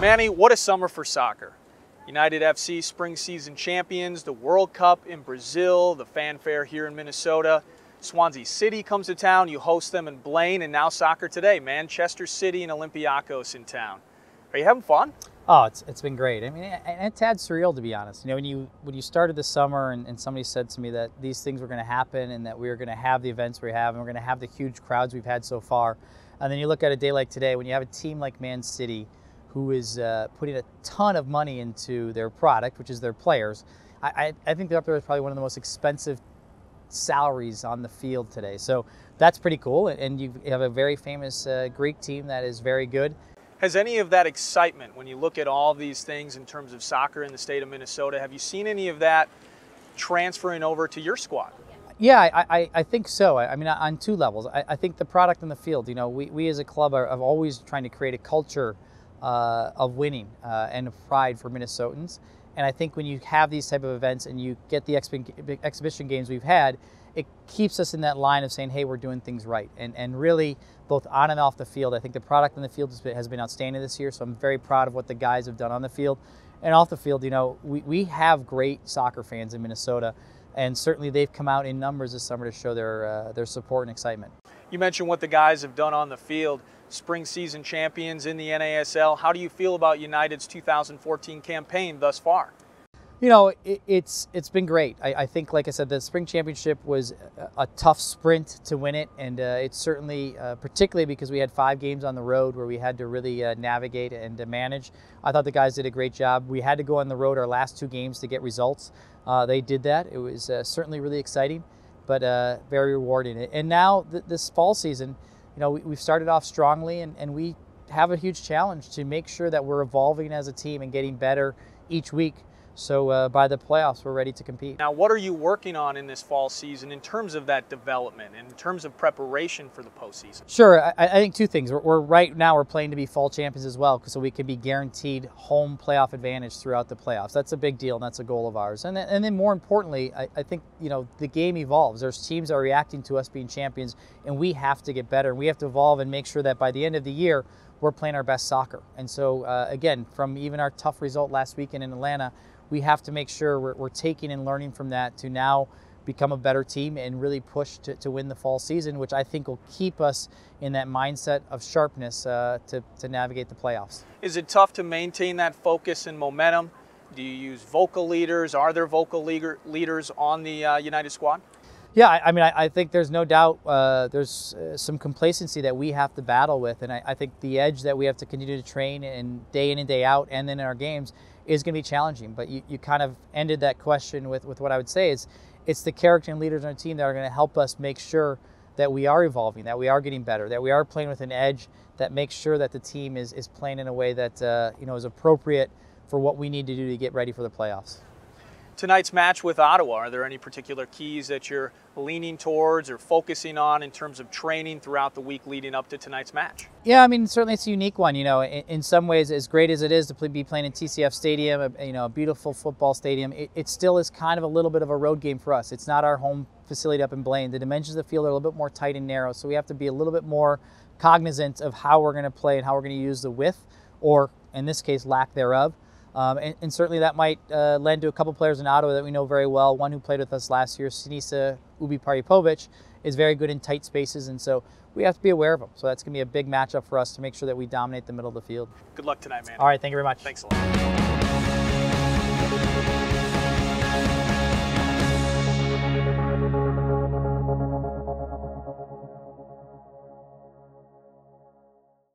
Manny, what a summer for soccer. United FC spring season champions, the World Cup in Brazil, the fanfare here in Minnesota. Swansea City comes to town, you host them in Blaine, and now soccer today. Manchester City and Olympiacos in town. Are you having fun? Oh, it's been great. I mean, and it's tad surreal, to be honest. You know, when you started the summer and somebody said to me that these things were going to happen and that we were going to have the events we have and we're going to have the huge crowds we've had so far, and then you look at a day like today when you have a team like Man City who is putting a ton of money into their product, which is their players. I think they're up there as probably one of the most expensive salaries on the field today. So that's pretty cool. And you have a very famous Greek team that is very good. Has any of that excitement, when you look at all these things in terms of soccer in the state of Minnesota, have you seen any of that transferring over to your squad? Yeah, I think so. I mean, on two levels. I think the product in the field, you know, we as a club are always trying to create a culture of winning and of pride for Minnesotans. And I think when you have these type of events and you get the exhibition games we've had, it keeps us in that line of saying, hey, we're doing things right. And really, both on and off the field, I think the product in the field has been outstanding this year. So I'm very proud of what the guys have done on the field. And off the field, you know, we have great soccer fans in Minnesota. And certainly they've come out in numbers this summer to show their support and excitement. You mentioned what the guys have done on the field. Spring season champions in the NASL. How do you feel about United's 2014 campaign thus far? You know, it's been great. I think, like I said, the spring championship was a tough sprint to win it, and it's certainly, particularly because we had 5 games on the road where we had to really navigate and manage. I thought the guys did a great job. We had to go on the road our last 2 games to get results. They did that. It was certainly really exciting, but very rewarding. And now this fall season, you know, we've started off strongly, and we have a huge challenge to make sure that we're evolving as a team and getting better each week. So by the playoffs, we're ready to compete. Now, what are you working on in this fall season in terms of that development, in terms of preparation for the postseason? Sure, I think 2 things. Right now we're playing to be fall champions as well, so we can be guaranteed home playoff advantage throughout the playoffs. That's a big deal, and that's a goal of ours. And then more importantly, I think, you know, the game evolves. There's teams that are reacting to us being champions, and we have to get better. We have to evolve and make sure that by the end of the year, we're playing our best soccer. And so, again, from even our tough result last weekend in Atlanta, we have to make sure we're taking and learning from that to now become a better team and really push to win the fall season, which I think will keep us in that mindset of sharpness to navigate the playoffs. Is it tough to maintain that focus and momentum? Do you use vocal leaders? Are there vocal leaders on the United squad? Yeah, I mean, I think there's no doubt there's some complacency that we have to battle with, and I think the edge that we have to continue to train in and day out and then in our games is going to be challenging. But you kind of ended that question with what I would say is it's the character and leaders on our team that are going to help us make sure that we are evolving, that we are getting better, that we are playing with an edge that makes sure that the team is playing in a way that you know, is appropriate for what we need to do to get ready for the playoffs. Tonight's match with Ottawa, are there any particular keys that you're leaning towards or focusing on in terms of training throughout the week leading up to tonight's match? Yeah, I mean, certainly it's a unique one. You know, in some ways, as great as it is to be playing in TCF Stadium, you know, a beautiful football stadium, it still is kind of a little bit of a road game for us. It's not our home facility up in Blaine. The dimensions of the field are a little bit more tight and narrow, so we have to be a little bit more cognizant of how we're going to play and how we're going to use the width, or in this case, lack thereof. And certainly that might lend to a couple players in Ottawa that we know very well. One who played with us last year, Sinisa Ubi-Paripovic, is very good in tight spaces, and so we have to be aware of him. So that's going to be a big matchup for us to make sure that we dominate the middle of the field. Good luck tonight, man. All right, thank you very much. Thanks a lot.